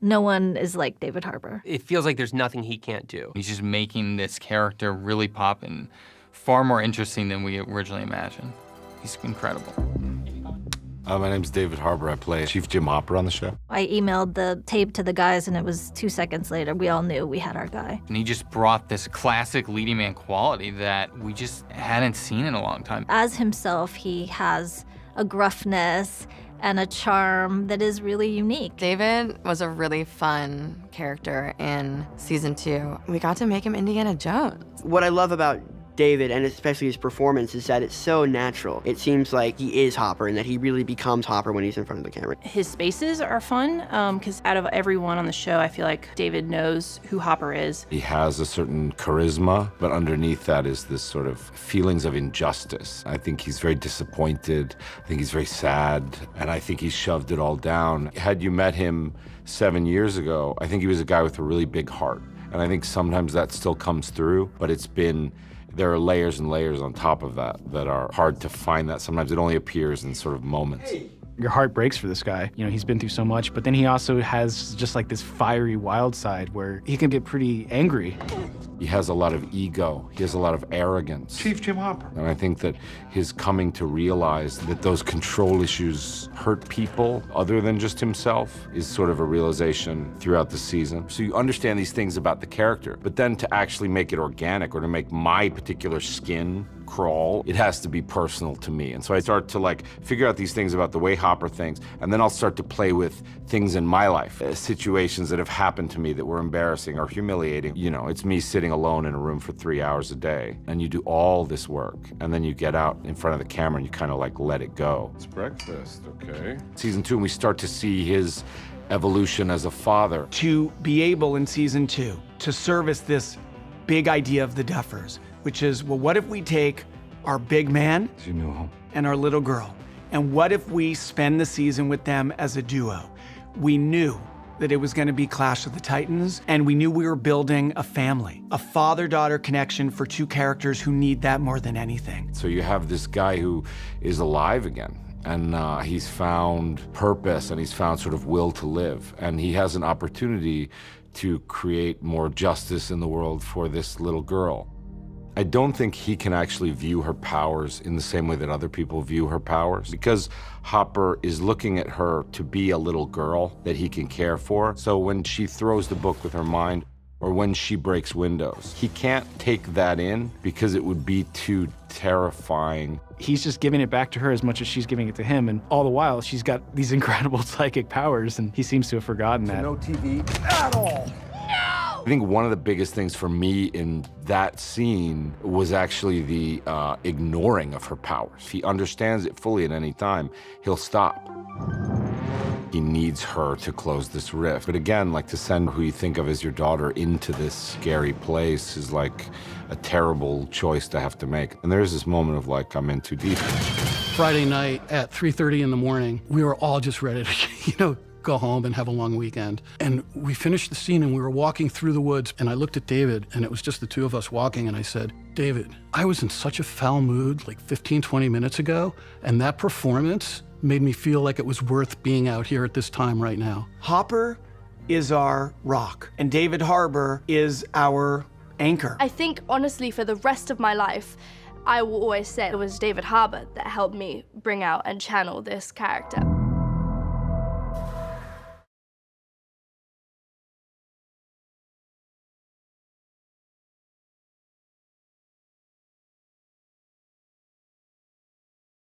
No one is like David Harbour. It feels like there's nothing he can't do. He's just making this character really pop and far more interesting than we originally imagined. He's incredible. My name's David Harbour. I play Chief Jim Hopper on the show. I emailed the tape to the guys, and it was 2 seconds later. We all knew we had our guy. And he just brought this classic leading man quality that we just hadn't seen in a long time. As himself, he has a gruffness and a charm that is really unique. David was a really fun character in season 2. We got to make him Indiana Jones. What I love about David, and especially his performance, is that it's so natural. It seems like he is Hopper and that he really becomes Hopper when he's in front of the camera. His spaces are fun, because out of everyone on the show, I feel like David knows who Hopper is. He has a certain charisma, but underneath that is this sort of feelings of injustice. I think he's very disappointed. I think he's very sad, and I think he's shoved it all down. Had you met him 7 years ago, I think he was a guy with a really big heart. And I think sometimes that still comes through, but there are layers and layers on top of that that are hard to find. That sometimes it only appears in sort of moments. Your heart breaks for this guy. You know, he's been through so much, but then he also has just like this fiery wild side where he can get pretty angry. He has a lot of ego. He has a lot of arrogance. Chief Jim Hopper. And I think that his coming to realize that those control issues hurt people other than just himself is sort of a realization throughout the season. So you understand these things about the character, but then to actually make it organic or to make my particular skin crawl, it has to be personal to me. And so I start to like figure out these things about the way Hopper thinks, and then I'll start to play with things in my life, situations that have happened to me that were embarrassing or humiliating. You know, it's me sitting alone in a room for 3 hours a day, and you do all this work, and then you get out in front of the camera and you kind of like let it go. It's breakfast, okay. Season 2, and we start to see his evolution as a father. To be able in season 2 to service this big idea of the Duffers, which is, well, what if we take our big man and our little girl, and what if we spend the season with them as a duo? We knew that it was going to be Clash of the Titans, and we knew we were building a family, a father-daughter connection for two characters who need that more than anything. So you have this guy who is alive again, and he's found purpose, and he's found sort of will to live, and he has an opportunity to create more justice in the world for this little girl. I don't think he can actually view her powers in the same way that other people view her powers, because Hopper is looking at her to be a little girl that he can care for. So when she throws the book with her mind, or when she breaks windows, he can't take that in because it would be too terrifying. He's just giving it back to her as much as she's giving it to him, and all the while she's got these incredible psychic powers, and he seems to have forgotten that. No TV at all. I think one of the biggest things for me in that scene was actually the ignoring of her powers. If he understands it fully at any time, he'll stop. He needs her to close this rift. But again, like to send who you think of as your daughter into this scary place is like a terrible choice to have to make. And there's this moment of like, I'm in too deep. Friday night at 3:30 in the morning, we were all just ready to, go home and have a long weekend. And we finished the scene and we were walking through the woods, and I looked at David, and it was just the two of us walking, and I said, David, I was in such a foul mood like 15, 20 minutes ago, and that performance made me feel like it was worth being out here at this time right now. Hopper is our rock, and David Harbour is our anchor. I think, honestly, for the rest of my life, I will always say it was David Harbour that helped me bring out and channel this character.